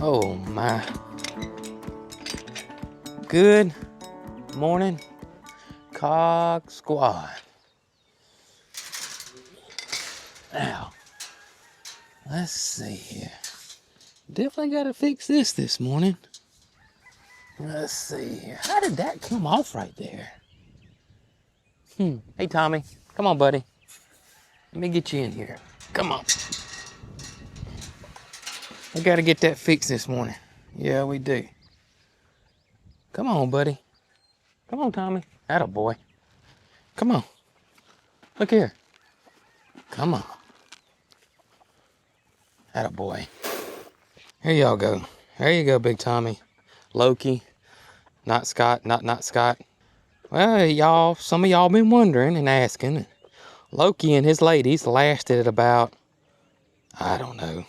Oh my. Good morning, Cog Squad. Now, let's see here. Definitely got to fix this morning. Let's see here. How did that come off right there? Hey, Tommy. Come on, buddy. Let me get you in here. Come on. We got to get that fixed this morning. Yeah, we do. Come on, buddy. Come on, Tommy. Atta boy. Come on. Look here. Come on. Atta boy. Here y'all go. There you go, Big Tommy. Loki. Not Scott. Not Scott. Well, y'all, some of y'all been wondering and asking. Loki and his ladies lasted about, I don't know,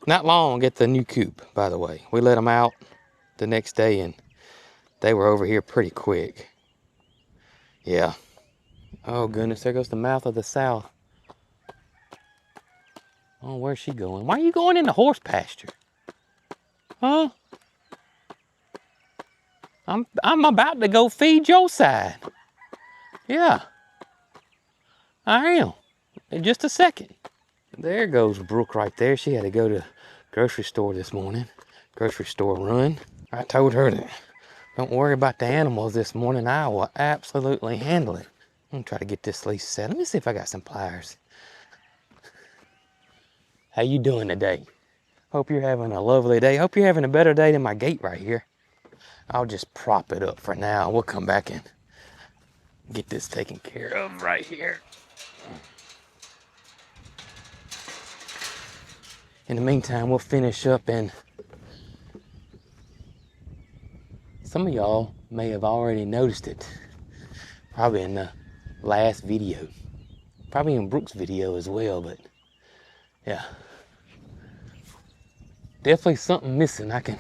not long at the new coop, by the way. We let them out the next day and they were over here pretty quick. Yeah. Oh goodness, there goes the mouth of the sow. Oh, where's she going? Why are you going in the horse pasture? Huh? I'm about to go feed your side. Yeah. I am. In just a second. There goes Brooke right there. She had to go to the grocery store this morning. Grocery store run. I told her that don't worry about the animals this morning. I will absolutely handle it. I'm gonna try to get this lease set. Let me see if I got some pliers. How you doing today? Hope you're having a lovely day. Hope you're having a better day than my gate right here. I'll just prop it up for now. We'll come back and get this taken care of right here. In the meantime, we'll finish up, and some of y'all may have already noticed it. Probably in the last video. Probably in Brooke's video as well, but yeah. Definitely something missing, I can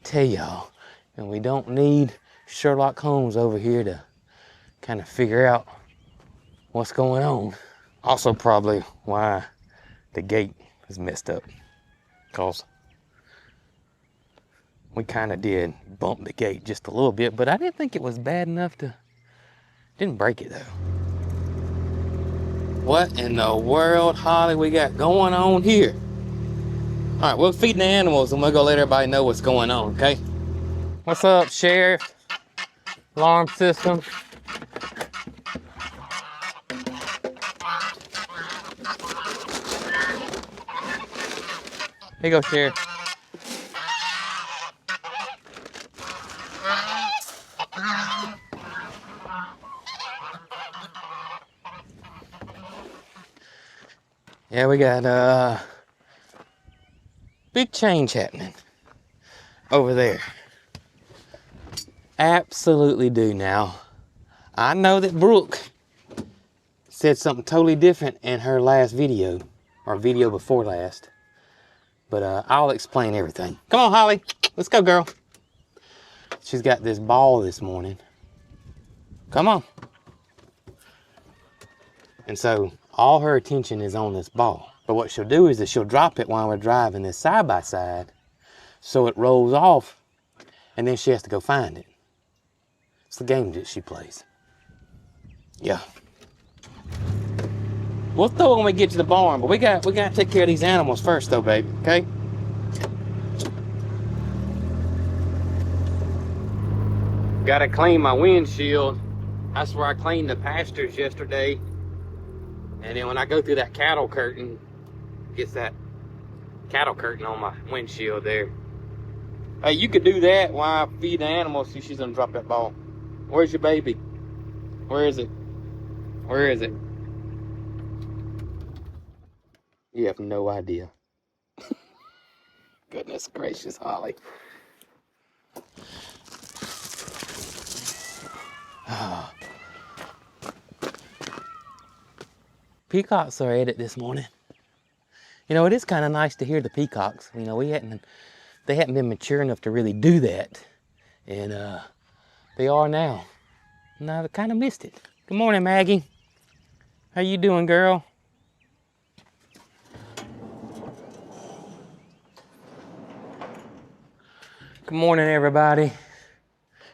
tell y'all. And we don't need Sherlock Holmes over here to kind of figure out what's going on. Also probably why the gate is messed up. Cause we kind of did bump the gate just a little bit, but I didn't think it was bad enough to, didn't break it though. What in the world, Holly, we got going on here? All right, we'll feed the animals and we'll go let everybody know what's going on, okay? What's up, Sheriff? Alarm system. Here you go, Sheriff. Yeah, we got big change happening over there. Absolutely do now. I know that Brooke said something totally different in her last video, or video before last. But I'll explain everything. Come on, Holly. Let's go, girl. She's got this ball this morning. Come on. And so all her attention is on this ball. But what she'll do is that she'll drop it while we're driving this side by side, so it rolls off, and then she has to go find it. It's the game that she plays. Yeah. We'll throw it when we get to the barn, but we got to take care of these animals first though, baby, okay? Gotta clean my windshield. That's where I cleaned the pastures yesterday. And then when I go through that cattle curtain, gets that cattle curtain on my windshield there. Hey, you could do that while I feed the animals. See, she's gonna drop that ball. Where's your baby? Where is it? Where is it? You have no idea. Goodness gracious, Holly. Oh. Peacocks are at it this morning. You know, it is kind of nice to hear the peacocks. You know, they hadn't been mature enough to really do that. And they are now. And I kind of missed it. Good morning, Maggie. How you doing, girl? Good morning, everybody.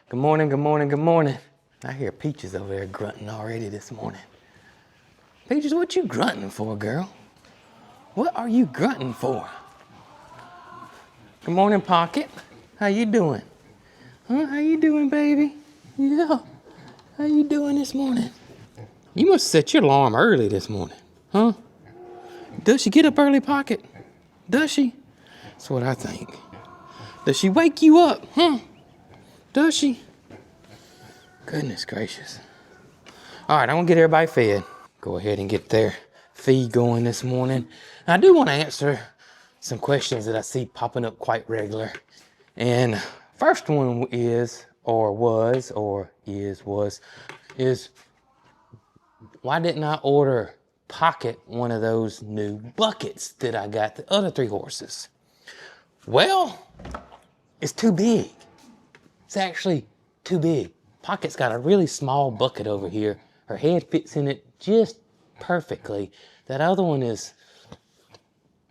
Good morning, good morning, good morning. I hear Peaches over there grunting already this morning. Peaches, what you grunting for, girl? What are you grunting for? Good morning, Pocket. How you doing? Huh? How you doing, baby? Yeah. How you doing this morning? You must set your alarm early this morning, huh? Does she get up early, Pocket? Does she? That's what I think. Does she wake you up, huh? Does she? Goodness gracious. All right, I'm gonna get everybody fed. Go ahead and get their feed going this morning. I do want to answer some questions that I see popping up quite regular. And first one is, why didn't I order Pocket one of those new buckets that I got the other 3 horses? Well, it's too big. It's actually too big. Pocket's got a really small bucket over here. Her head fits in it just perfectly. That other one is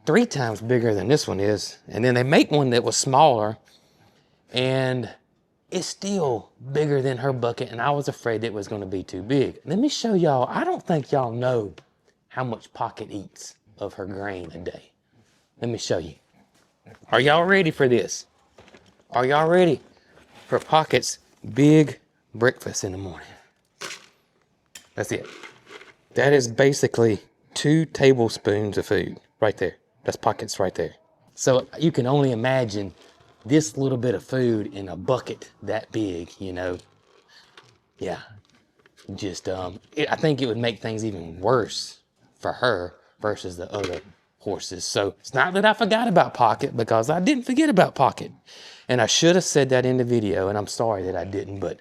3 times bigger than this one is. And then they make one that was smaller, and it's still bigger than her bucket, and I was afraid it was gonna be too big. Let me show y'all. I don't think y'all know how much Pocket eats of her grain a day. Let me show you. Are y'all ready for this? Are y'all ready for Pocket's big breakfast in the morning? That's it. That is basically 2 tablespoons of food right there. That's Pocket's right there. So you can only imagine this little bit of food in a bucket that big, you know. Yeah, just, I think it would make things even worse for her versus the other horses. So it's not that I forgot about Pocket, because I didn't forget about Pocket. And I should have said that in the video, and I'm sorry that I didn't, but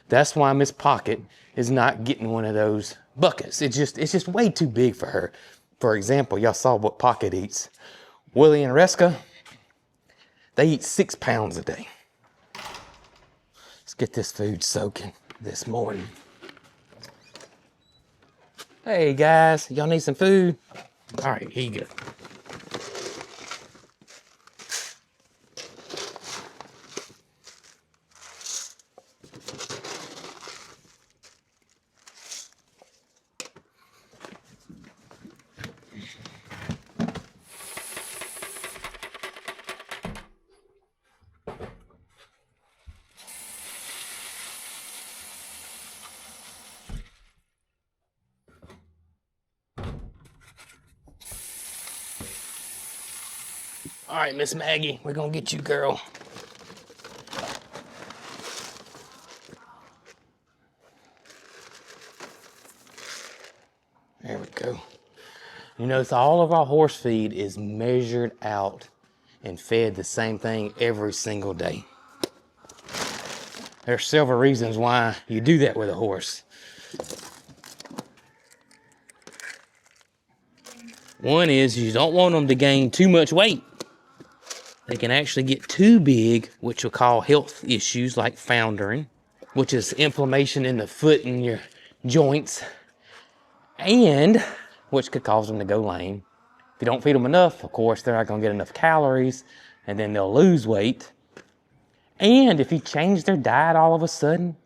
that's why Miss Pocket is not getting one of those buckets. It's just way too big for her. For example, y'all saw what Pocket eats. Willie and Reska, they eat 6 pounds a day. Let's get this food soaking this morning. Hey guys, y'all need some food? All right, here you go. All right, Miss Maggie, we're gonna get you, girl. There we go. You notice all of our horse feed is measured out and fed the same thing every single day. There's several reasons why you do that with a horse. One is you don't want them to gain too much weight. They can actually get too big, which will cause health issues like foundering, which is inflammation in the foot and your joints, and which could cause them to go lame. If you don't feed them enough, of course, they're not gonna get enough calories, and then they'll lose weight. And if you change their diet all of a sudden,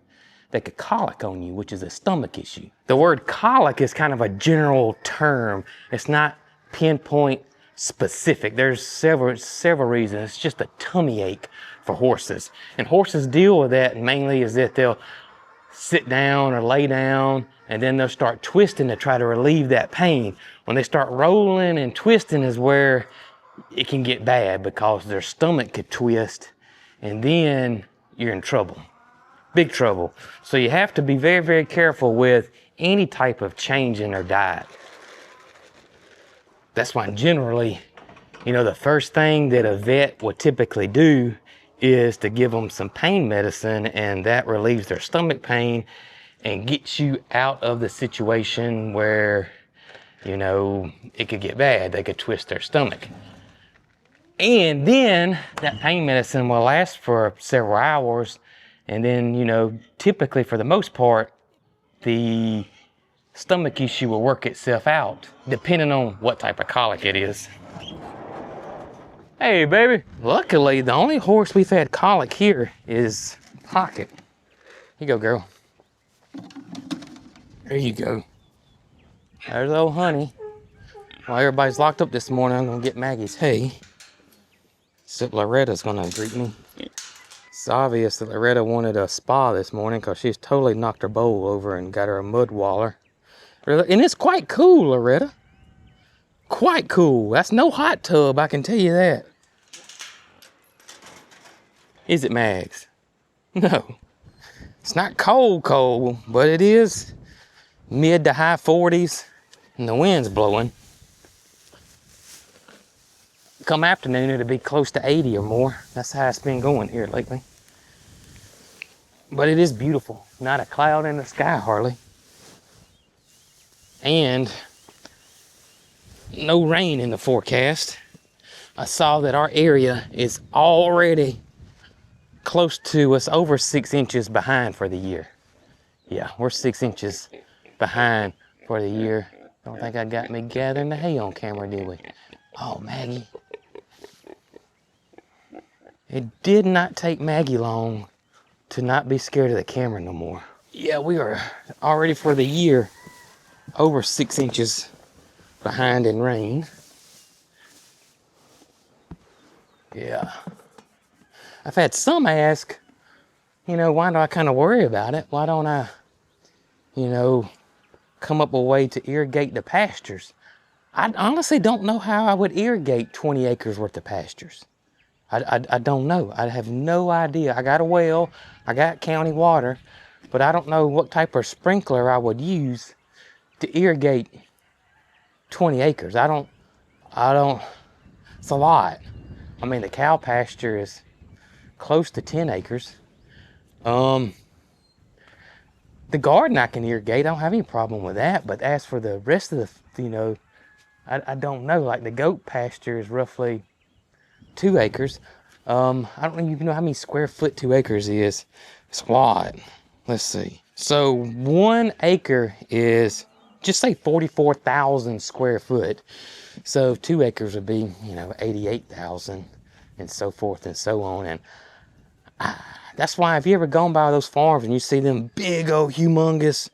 they could colic on you, which is a stomach issue. The word colic is kind of a general term. It's not pinpoint specific. There's several reasons. It's just a tummy ache for horses. And horses deal with that mainly is that they'll sit down or lay down, and then they'll start twisting to try to relieve that pain. When they start rolling and twisting is where it can get bad, because their stomach could twist, and then you're in trouble. Big trouble. So you have to be very, very careful with any type of change in their diet. That's why generally, you know, the first thing that a vet would typically do is to give them some pain medicine, and that relieves their stomach pain and gets you out of the situation where, you know, it could get bad. They could twist their stomach. And then that pain medicine will last for several hours. And then, you know, typically for the most part, the stomach issue will work itself out, depending on what type of colic it is. Hey, baby. Luckily, the only horse we've had colic here is Pocket. Here you go, girl. There you go. There's old Honey. While everybody's locked up this morning, I'm gonna get Maggie's hay. So Loretta's gonna greet me. It's obvious that Loretta wanted a spa this morning because she's totally knocked her bowl over and got her a mud waller. And it's quite cool, Loretta. Quite cool. That's no hot tub, I can tell you that. Is it, Mags? No. It's not cold, but it is mid to high 40s and the wind's blowing. Come afternoon, it'll be close to 80 or more. That's how it's been going here lately. But it is beautiful. Not a cloud in the sky, hardly. And no rain in the forecast. I saw that our area is already close to us, over 6 inches behind for the year. Yeah, we're 6 inches behind for the year. Don't think I got me gathering the hay on camera, did we? Oh, Maggie. It did not take Maggie long to not be scared of the camera no more. Yeah, we are already for the year over 6 inches behind in rain. Yeah. I've had some ask, you know, why do I kind of worry about it? Why don't I, you know, come up with a way to irrigate the pastures? I honestly don't know how I would irrigate 20 acres worth of pastures. I don't know. I have no idea. I got a well, I got county water, but I don't know what type of sprinkler I would use to irrigate 20 acres. I don't, it's a lot. I mean, the cow pasture is close to 10 acres. The garden I can irrigate, I don't have any problem with that, but as for the rest of the, you know, I don't know. Like the goat pasture is roughly 2 acres. I don't even know how many square foot 2 acres is. It's a lot. Let's see. So 1 acre is, just say 44,000 square foot. So 2 acres would be, you know, 88,000 and so forth and so on. And that's why if you ever gone by those farms and you see them big old humongous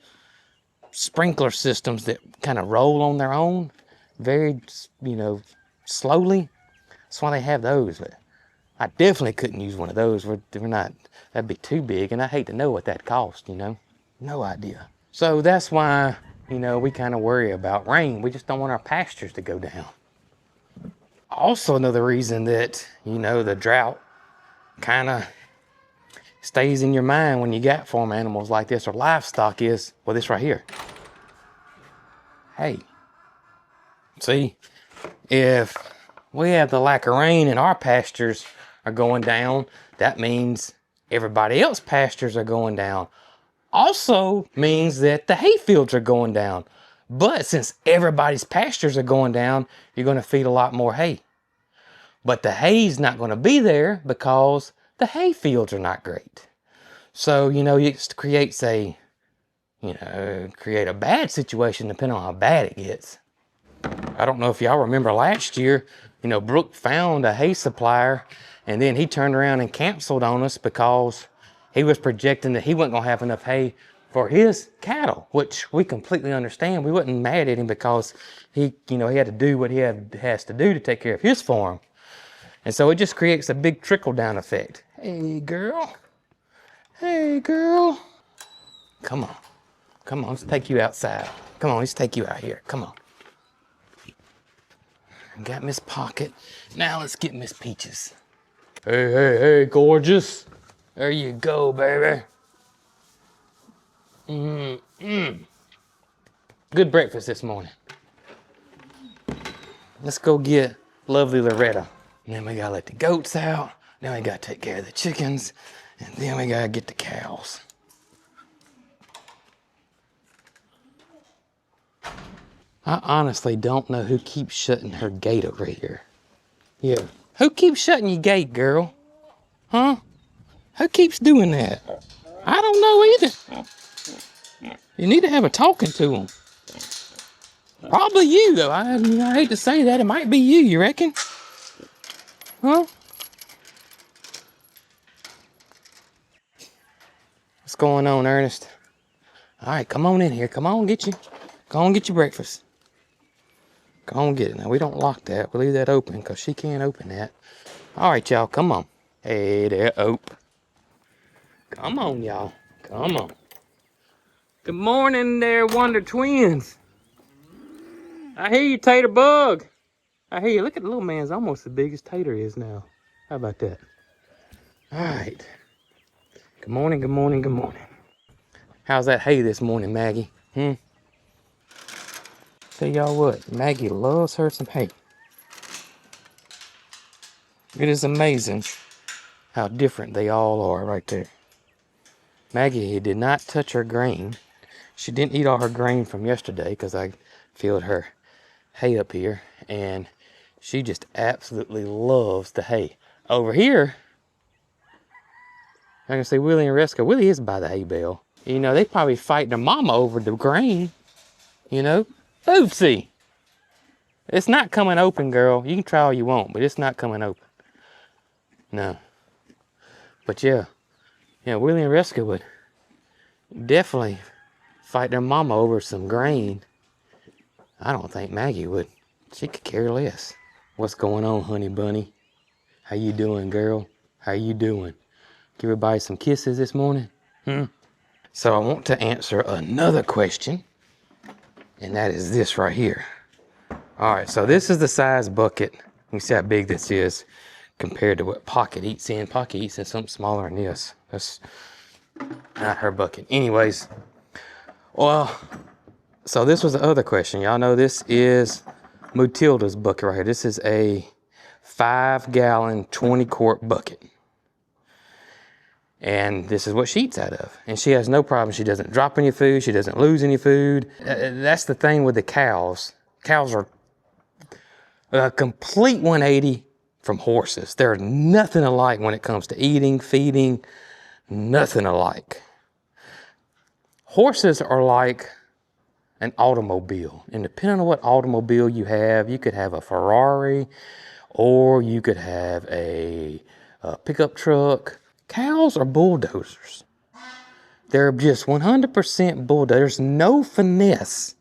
sprinkler systems that kind of roll on their own, very, you know, slowly, that's why they have those. But I definitely couldn't use one of those. We're not, that'd be too big, and I hate to know what that cost, you know. No idea. So that's why, you know, we kind of worry about rain. We just don't want our pastures to go down. Also, another reason that, you know, the drought kind of stays in your mind when you got farm animals like this or livestock is, well, this right here. Hey, see, if we have the lack of rain and our pastures are going down, that means everybody else's pastures are going down. Also means that the hay fields are going down. But since everybody's pastures are going down, you're going to feed a lot more hay. But the hay's not going to be there because the hay fields are not great. So, you know, it creates a, you know, create a bad situation depending on how bad it gets. I don't know if y'all remember last year, you know, Brooke found a hay supplier and then he turned around and canceled on us because he was projecting that he wasn't going to have enough hay for his cattle, which we completely understand. We wasn't mad at him because he, you know, he had to do what he has to do to take care of his farm. And so it just creates a big trickle down effect. Hey, girl. Hey, girl. Come on. Come on, let's take you outside. Come on, let's take you out here. Come on. Got Miss Pocket. Now let's get Miss Peaches. Hey, hey, hey, gorgeous. There you go, baby. Good breakfast this morning. Let's go get lovely Loretta. And then we gotta let the goats out. Then we gotta take care of the chickens. And then we gotta get the cows. I honestly don't know who keeps shutting her gate over here. Yeah. Who keeps shutting your gate, girl? Huh? Who keeps doing that? I don't know either. You need to have a talking to them. Probably you, though. I hate to say that. It might be you reckon? Huh? What's going on, Ernest? All right, come on in here. Come on, get you. Go on, get your breakfast. Go on, get it. Now, we don't lock that. We leave that open because she can't open that. All right, y'all, come on. Hey there, Ope. Come on, y'all. Come on. Good morning there, Wonder Twins. I hear you, Tater Bug. I hear you. Look at the little man's almost as big as Tater is now. How about that? All right. Good morning, good morning, good morning. How's that hay this morning, Maggie? Tell y'all what, Maggie loves her some hay. It is amazing how different they all are right there. Maggie did not touch her grain. She didn't eat all her grain from yesterday because I filled her hay up here, and she just absolutely loves the hay. Over here, I can see Willie and Resca. Willie is by the hay bale. You know, they probably fighting their mama over the grain, you know. Oopsie. It's not coming open, girl. You can try all you want, but it's not coming open. No. But yeah, Willie and Resca would definitely fight their mama over some grain. I don't think Maggie would. She could care less. What's going on, honey bunny? How you doing, girl? How you doing? Give everybody some kisses this morning? So I want to answer another question, and that is this right here. All right, so this is the size bucket. You can see how big this is compared to what Pocket eats in. Pocket eats in something smaller than this. That's not her bucket. Anyways, well, so this was the other question. Y'all know this is Matilda's bucket right here. This is a 5-gallon, 20-quart bucket. And this is what she eats out of. And she has no problem. She doesn't drop any food. She doesn't lose any food. That's the thing with the cows. Cows are a complete 180 from horses. They're nothing alike when it comes to eating, feeding, nothing alike. Horses are like an automobile. And depending on what automobile you could have a Ferrari, or you could have a pickup truck. Cows are bulldozers. They're just 100% bulldozers. There's no finesse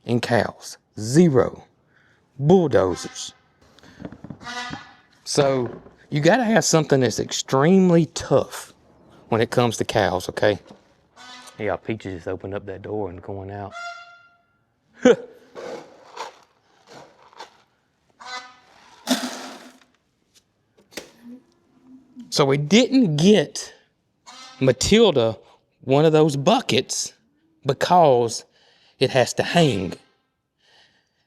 in cows. Zero. Bulldozers. So you got to have something that's extremely tough when it comes to cows, okay? Hey, y'all, Peaches just opened up that door and going out. So we didn't get Matilda one of those buckets because it has to hang.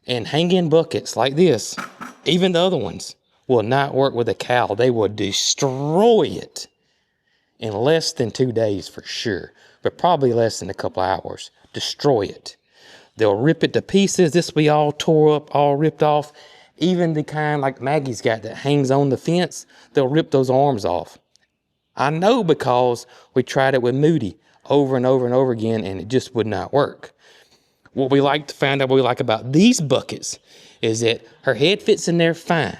And hanging buckets like this, even the other ones, will not work with a cow. They will destroy it in less than 2 days for sure, but probably less than a couple hours. Destroy it. They'll rip it to pieces. This will be all tore up, all ripped off. Even the kind like Maggie's got that hangs on the fence, they'll rip those arms off. I know because we tried it with Moody over and over and over again, and it just would not work. What we found out what we like about these buckets is that her head fits in there fine.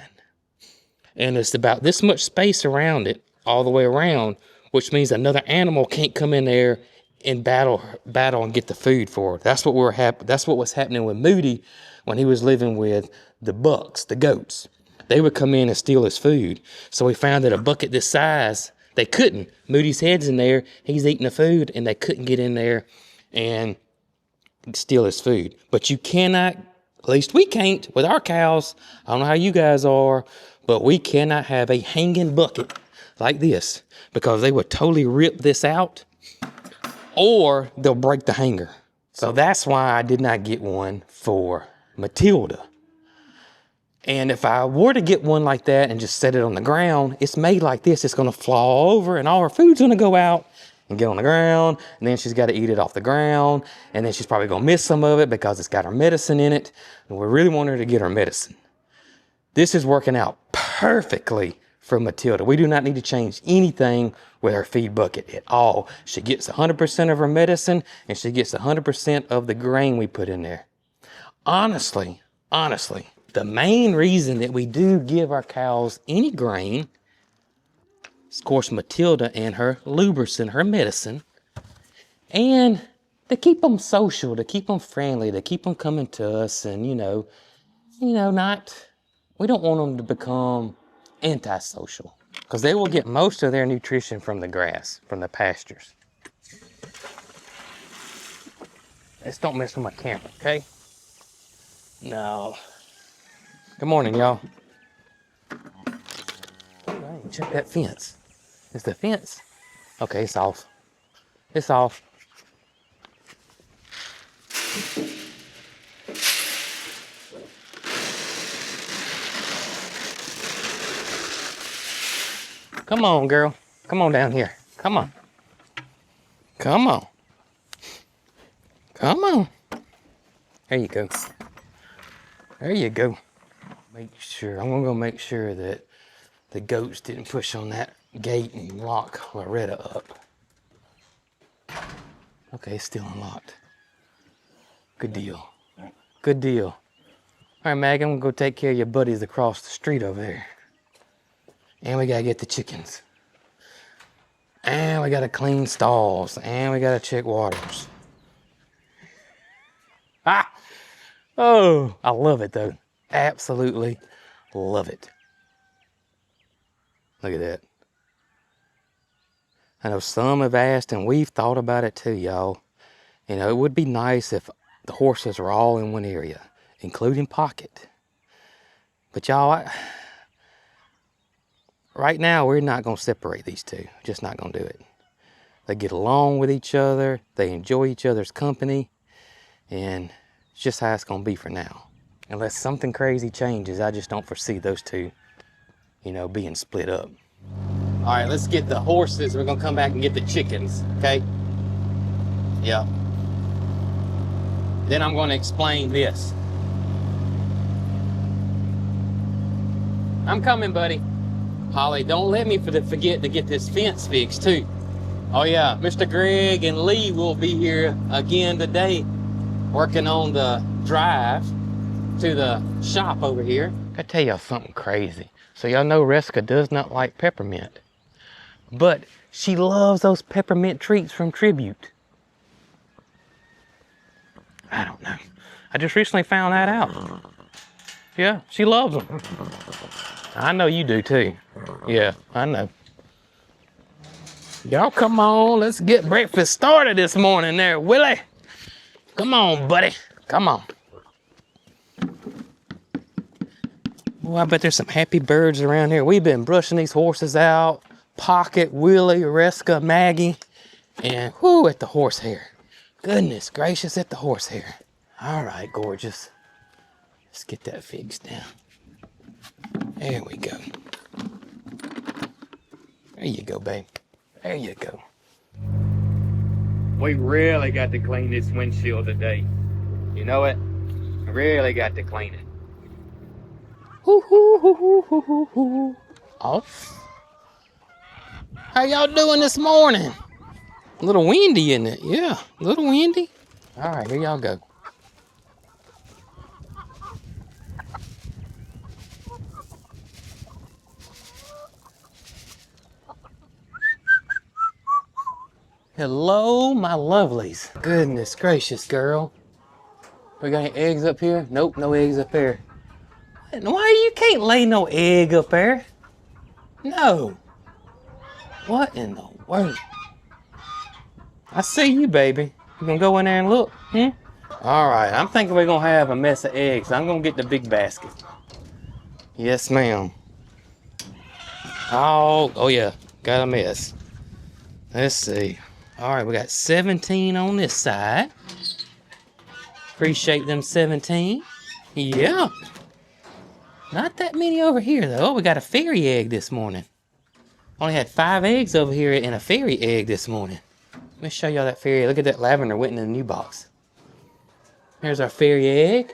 And it's about this much space around it, all the way around, which means another animal can't come in there and battle and get the food for her. That's what was happening with Moody when he was living with the bucks, the goats. They would come in and steal his food. So we found that a bucket this size, they couldn't. Moody's head's in there, he's eating the food, and they couldn't get in there and steal his food. But you cannot, at least we can't with our cows. I don't know how you guys are, but we cannot have a hanging bucket like this because they would totally rip this out or they'll break the hanger. So that's why I did not get one for Matilda. And if I were to get one like that and just set it on the ground, it's made like this. It's going to fall over and all her food's going to go out and get on the ground. And then she's got to eat it off the ground. And then she's probably going to miss some of it because it's got her medicine in it. And we really want her to get her medicine. This is working out perfectly for Matilda. We do not need to change anything with her feed bucket at all. She gets 100% of her medicine and she gets 100% of the grain we put in there. Honestly, the main reason that we do give our cows any grain is, of course, Matilda and her lubricant, her medicine, and to keep them social, to keep them friendly, to keep them coming to us, and we don't want them to become antisocial, because they will get most of their nutrition from the grass, from the pastures. Just don't mess with my camera, okay? No. Good morning, y'all. Hey, check that fence. Is the fence? Okay, it's off. It's off. Come on, girl. Come on down here. Come on. Come on. Come on. There you go. There you go. I'm gonna go make sure that the goats didn't push on that gate and lock Loretta up. Okay, it's still unlocked. Good deal. Good deal. All right, Mag, I'm gonna go take care of your buddies across the street over there. And we gotta get the chickens. And we gotta clean stalls. And we gotta check waters. Ah! Oh, I love it though. Absolutely love it. Look at that. I know some have asked, and we've thought about it too, y'all. It would be nice if the horses were all in one area, including Pocket. But y'all, right now, we're not going to separate these two. Just not going to do it. They get along with each other. They enjoy each other's company. And it's just how it's going to be for now. Unless something crazy changes, I just don't foresee those two, being split up. All right, let's get the horses. We're going to come back and get the chickens, okay? Yeah. Then I'm going to explain this. I'm coming, buddy. Holly, don't let me forget to get this fence fixed, too. Oh, yeah, Mr. Greg and Lee will be here again today, working on the drive to the shop over here. I tell y'all something crazy. So y'all know Reska does not like peppermint, but she loves those peppermint treats from Tribute. I don't know. I just recently found that out. Yeah, she loves them. I know you do too. Yeah, I know. Y'all come on, let's get breakfast started this morning there, Willie. Come on, buddy. Come on. Oh, I bet there's some happy birds around here. We've been brushing these horses out. Pocket, Willie, Reska, Maggie, and whoo, at the horsehair. Goodness gracious, at the horsehair. All right, gorgeous. Let's get that fixed now. There we go. There you go, babe. There you go. We really got to clean this windshield today. You know it? Really got to clean it. Hoo hoo hoo hoo hoo hoo hoo. Off. How y'all doing this morning? A little windy, isn't it? Yeah, a little windy. All right, here y'all go. Hello, my lovelies. Goodness gracious, girl. We got any eggs up here? Nope, no eggs up there. Why you can't lay no egg up there? No. What in the world? I see you, baby. You gonna go in there and look? All right, I'm thinking we're gonna have a mess of eggs. I'm gonna get the big basket. Yes, ma'am. Oh yeah, got a mess. Let's see. All right, we got 17 on this side. Appreciate them 17. Yeah. Not that many over here, though. Oh, we got a fairy egg this morning. Only had 5 eggs over here and a fairy egg this morning. Let me show y'all that fairy egg. Look at that lavender went in the new box. Here's our fairy egg.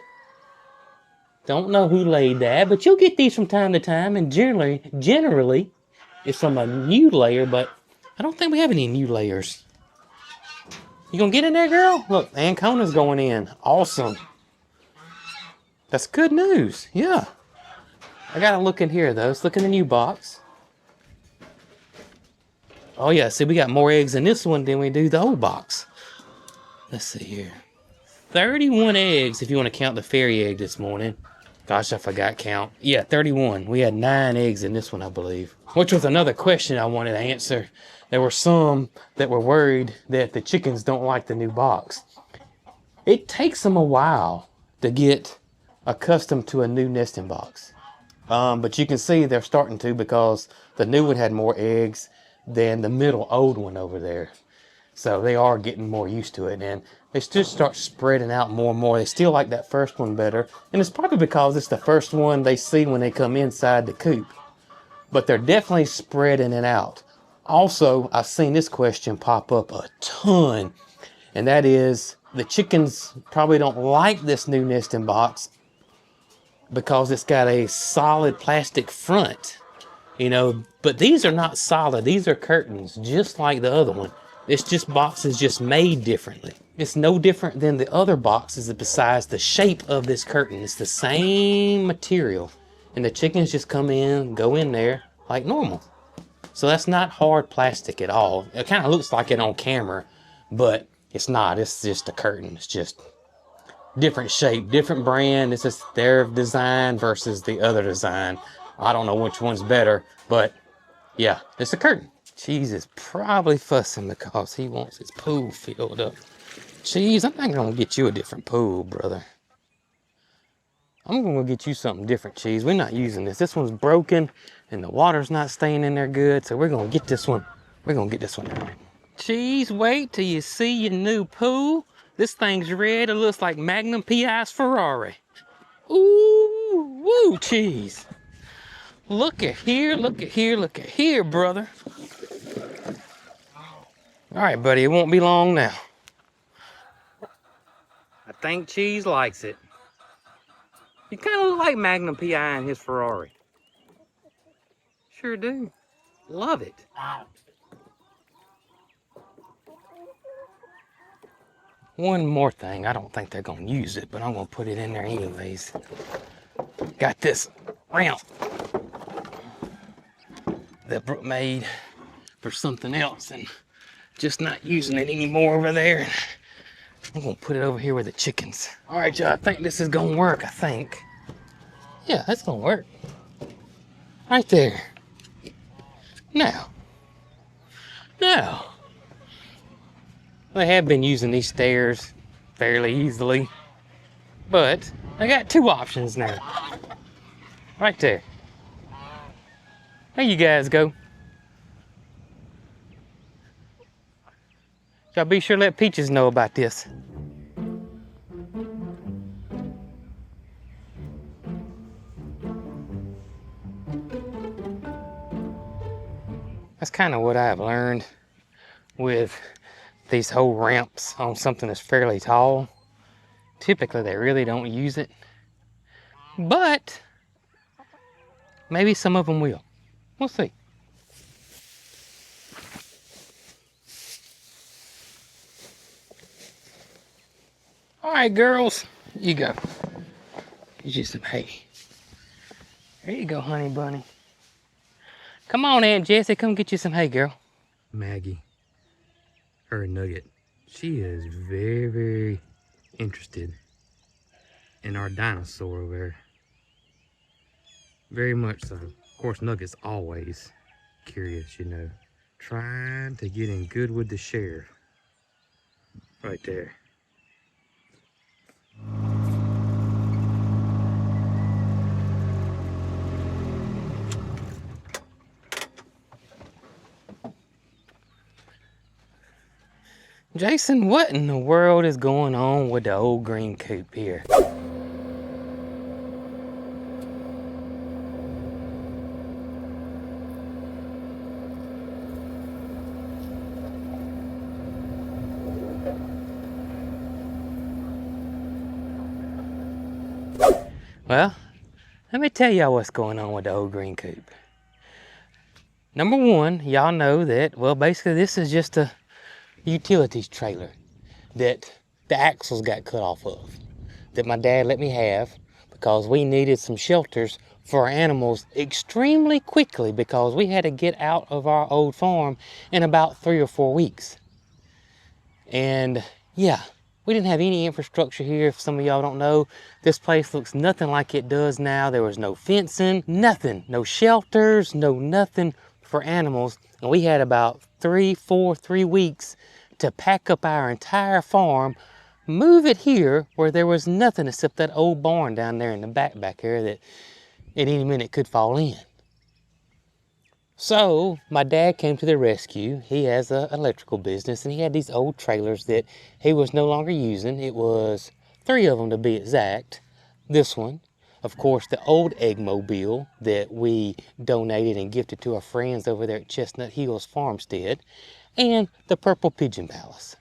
Don't know who laid that, but you'll get these from time to time, and generally, it's from a new layer, but I don't think we have any new layers. You gonna get in there, girl? Look, Ancona's going in. Awesome. That's good news. Yeah. I gotta look in here though. Let's look in the new box. Oh yeah, see we got more eggs in this one than we do the old box. Let's see here. 31 eggs if you want to count the fairy egg this morning. Gosh, I forgot count. Yeah, 31. We had 9 eggs in this one, I believe. Which was another question I wanted to answer. There were some that were worried that the chickens don't like the new box. It takes them a while to get accustomed to a new nesting box. But you can see they're starting to, because the new one had more eggs than the middle old one over there. So they are getting more used to it, and they just start spreading out more and more. They still like that first one better, and it's probably because it's the first one they see when they come inside the coop. But they're definitely spreading it out. Also, I've seen this question pop up a ton, and that is the chickens probably don't like this new nesting box because it's got a solid plastic front, you know, but these are not solid. These are curtains, just like the other one. It's just boxes just made differently. It's no different than the other boxes besides the shape of this curtain. It's the same material, and the chickens just come in, go in there like normal. So that's not hard plastic at all. It kind of looks like it on camera, but it's not. It's just a curtain. It's just different shape, different brand. It's just their design versus the other design. I don't know which one's better, but yeah, it's a curtain. Cheese is probably fussing because he wants his pool filled up. Cheese, I'm not gonna get you a different pool, brother. I'm gonna get you something different, Cheese. We're not using this. This one's broken and the water's not staying in there good, so we're gonna get this one. We're gonna get this one out. Cheese, wait till you see your new pool. This thing's red. It looks like Magnum PI's Ferrari. Ooh, woo, Cheese. Look at here, look at here, look at here, brother. All right, buddy, it won't be long now. I think Cheese likes it. You kind of look like Magnum PI in his Ferrari. Sure do. Love it. One more thing. I don't think they're going to use it, but I'm going to put it in there anyways. Got this ramp that Brooke made for something else and just not using it anymore over there. I'm gonna put it over here with the chickens. All right, y'all, I think this is gonna work, I think. Yeah, that's gonna work. Right there. Now. I have been using these stairs fairly easily, but I got 2 options now. Right there. There you guys go. Y'all be sure to let Peaches know about this. That's kind of what I've learned with these whole ramps on something that's fairly tall. Typically, they really don't use it, but maybe some of them will. We'll see. All right, girls, you go. Get you some hay. There you go, honey bunny. Come on, Aunt Jessie, come get you some hay, girl. Maggie, her Nugget, she is very, very interested in our dinosaur over there. Very much so. Of course, Nugget's always curious, you know. Trying to get in good with the sheriff. Right there. Jason, what in the world is going on with the old green coop here? Well, let me tell y'all what's going on with the old green coop. Number one, y'all know that, well, basically this is just a utilities trailer that the axles got cut off of, that my dad let me have because we needed some shelters for our animals extremely quickly because we had to get out of our old farm in about 3 or 4 weeks. And yeah, we didn't have any infrastructure here. If some of y'all don't know, this place looks nothing like it does now. There was no fencing, nothing, no shelters, no nothing for animals. And we had about 3 weeks to pack up our entire farm, move it here where there was nothing except that old barn down there in the back here that at any minute could fall in. So my dad came to the rescue. He has an electrical business and he had these old trailers that he was no longer using. It was 3 of them to be exact. This one, of course, the old Eggmobile that we donated and gifted to our friends over there at Chestnut Hills Farmstead, and the Purple Pigeon Palace.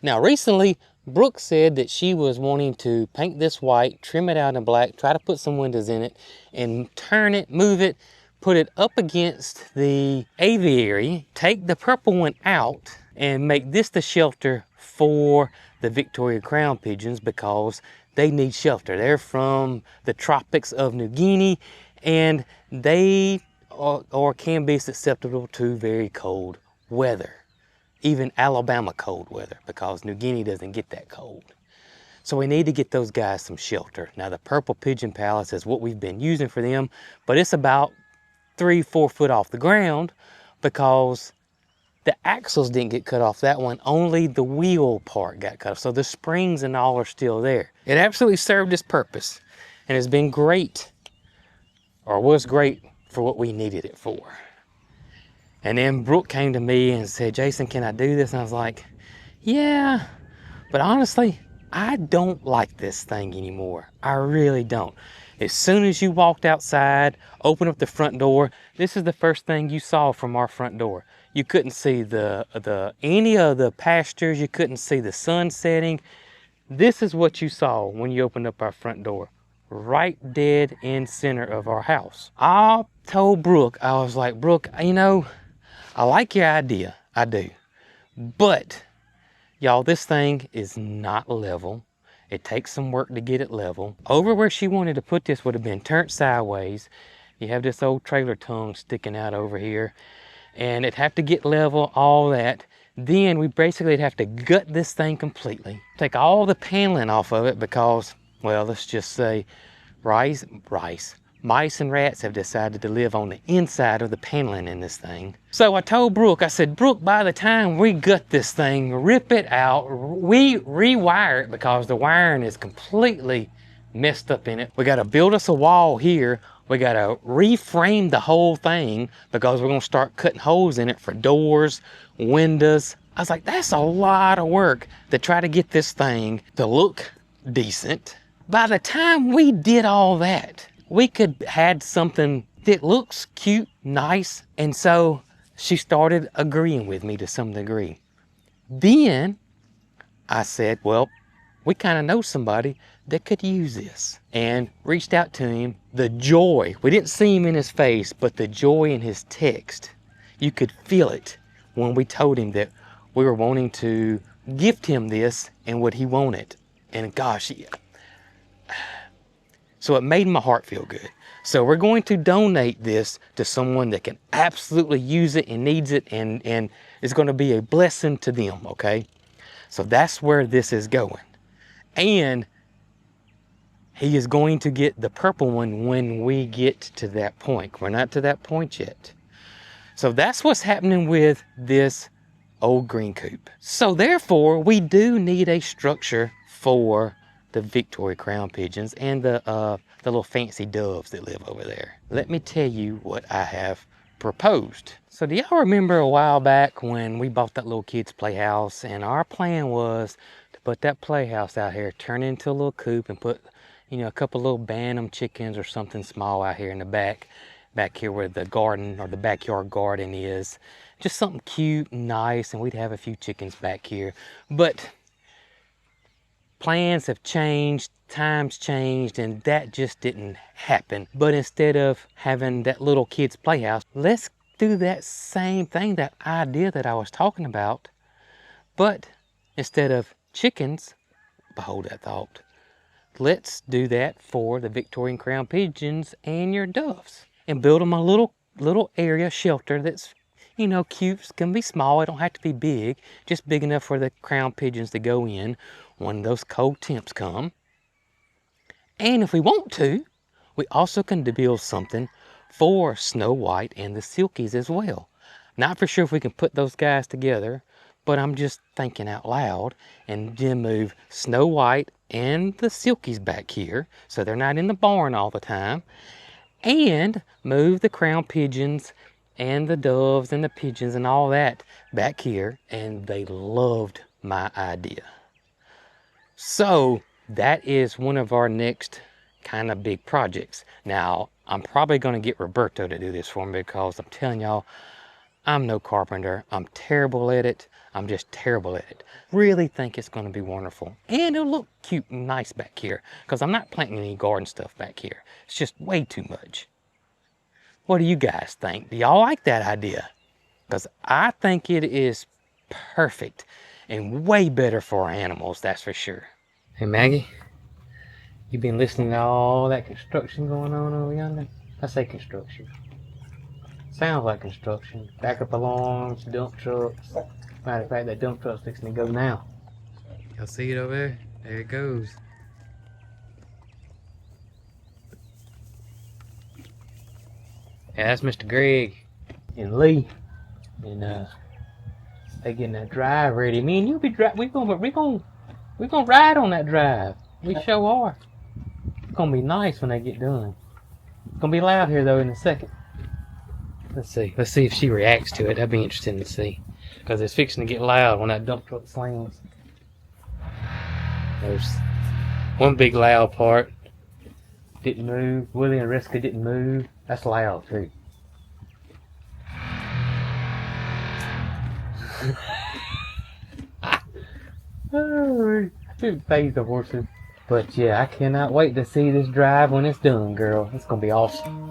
Now recently, Brooke said that she was wanting to paint this white, trim it out in black, try to put some windows in it, and turn it, move it, put it up against the aviary, take the purple one out, and make this the shelter for the Victoria Crown pigeons because they need shelter. They're from the tropics of New Guinea, and they or can be susceptible to very cold weather. Even Alabama cold weather, because New Guinea doesn't get that cold. So we need to get those guys some shelter. Now the Purple Pigeon Palace is what we've been using for them, but it's about 3-4 foot off the ground because the axles didn't get cut off that one, only the wheel part got cut off. So the springs and all are still there. It absolutely served its purpose and has been great, or was great for what we needed it for. And then Brooke came to me and said, Jason, can I do this? And I was like, yeah, but honestly, I don't like this thing anymore. I really don't. As soon as you walked outside, opened up the front door, this is the first thing you saw from our front door. You couldn't see any of the pastures. You couldn't see the sun setting. This is what you saw when you opened up our front door, right dead in center of our house. I told Brooke, I was like, Brooke, you know, I like your idea, I do. But, y'all, this thing is not level. It takes some work to get it level. Over where she wanted to put this would have been turned sideways. You have this old trailer tongue sticking out over here. And it'd have to get level, all that. Then we basically would have to gut this thing completely. Take all the paneling off of it because, well, let's just say mice and rats have decided to live on the inside of the paneling in this thing. So I told Brooke, I said, Brooke, by the time we gut this thing, rip it out, we rewire it because the wiring is completely messed up in it. We gotta build us a wall here. We gotta reframe the whole thing because we're gonna start cutting holes in it for doors, windows. I was like, that's a lot of work to try to get this thing to look decent. By the time we did all that, we could had something that looks cute, nice, and so she started agreeing with me to some degree. Then I said, well, we kind of know somebody that could use this, and reached out to him. The joy, we didn't see him in his face, but the joy in his text, you could feel it when we told him that we were wanting to gift him this and what he wanted. And gosh, so it made my heart feel good. So we're going to donate this to someone that can absolutely use it and needs it, and it's going to be a blessing to them, okay? So that's where this is going. And he is going to get the purple one when we get to that point. We're not to that point yet. So that's what's happening with this old green coop. So therefore, we do need a structure for the Victoria Crown pigeons and the little fancy doves that live over there. Let me tell you what I have proposed. So do y'all remember a while back when we bought that little kids playhouse, and our plan was to put that playhouse out here, turn it into a little coop, and put, you know, a couple little bantam chickens or something small out here in the back here where the garden or the backyard garden is. Just something cute and nice, and we'd have a few chickens back here. But plans have changed, times changed, and that just didn't happen. But instead of having that little kid's playhouse, let's do that same thing, that idea that I was talking about. But instead of chickens, behold that thought, let's do that for the Victorian crown pigeons and your doves. And build them a little area shelter that's, you know, cute. It's gonna be small, it don't have to be big, just big enough for the crown pigeons to go in when those cold temps come. And if we want to, we also can build something for Snow White and the Silkies as well. Not for sure if we can put those guys together, but I'm just thinking out loud, and then move Snow White and the Silkies back here so they're not in the barn all the time, and move the crown pigeons and the doves and the pigeons and all that back here. And they loved my idea. So that is one of our next kind of big projects. Now, I'm probably going to get Roberto to do this for me, because I'm telling y'all, I'm no carpenter. I'm terrible at it. I'm just terrible at it. Really think it's going to be wonderful. And it'll look cute and nice back here, because I'm not planting any garden stuff back here. It's just way too much. What do you guys think? Do y'all like that idea? Because I think it is perfect and way better for our animals, that's for sure. Hey Maggie, you been listening to all that construction going on over yonder? I say construction. Sounds like construction. Backup alarms, dump trucks. Matter of fact, that dump truck's fixing to go now. Y'all see it over there? There it goes. Yeah, that's Mr. Greg and Lee, and they getting that drive ready. Me and you be we gonna ride on that drive. We sure are. It's gonna be nice when they get done. It's gonna be loud here though in a second. Let's see if she reacts to it. That'd be interesting to see, because it's fixing to get loud when that dump truck slams. There's one big loud part. Didn't move. Willie and Riska didn't move. That's loud too. It phase the horses. But yeah, I cannot wait to see this drive when it's done, girl. It's gonna be awesome.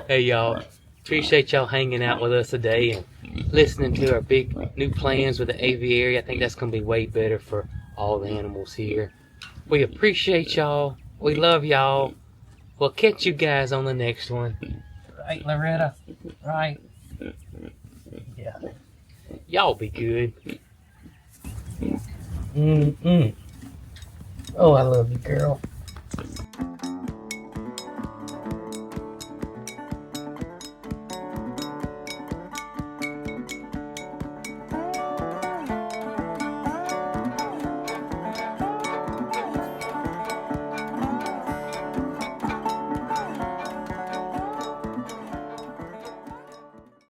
Hey y'all, appreciate y'all hanging out with us today and listening to our big new plans with the aviary. I think that's going to be way better for all the animals here. We appreciate y'all. We love y'all. We'll catch you guys on the next one. Right, Loretta? Right? Yeah. Y'all be good. Oh, I love you, girl.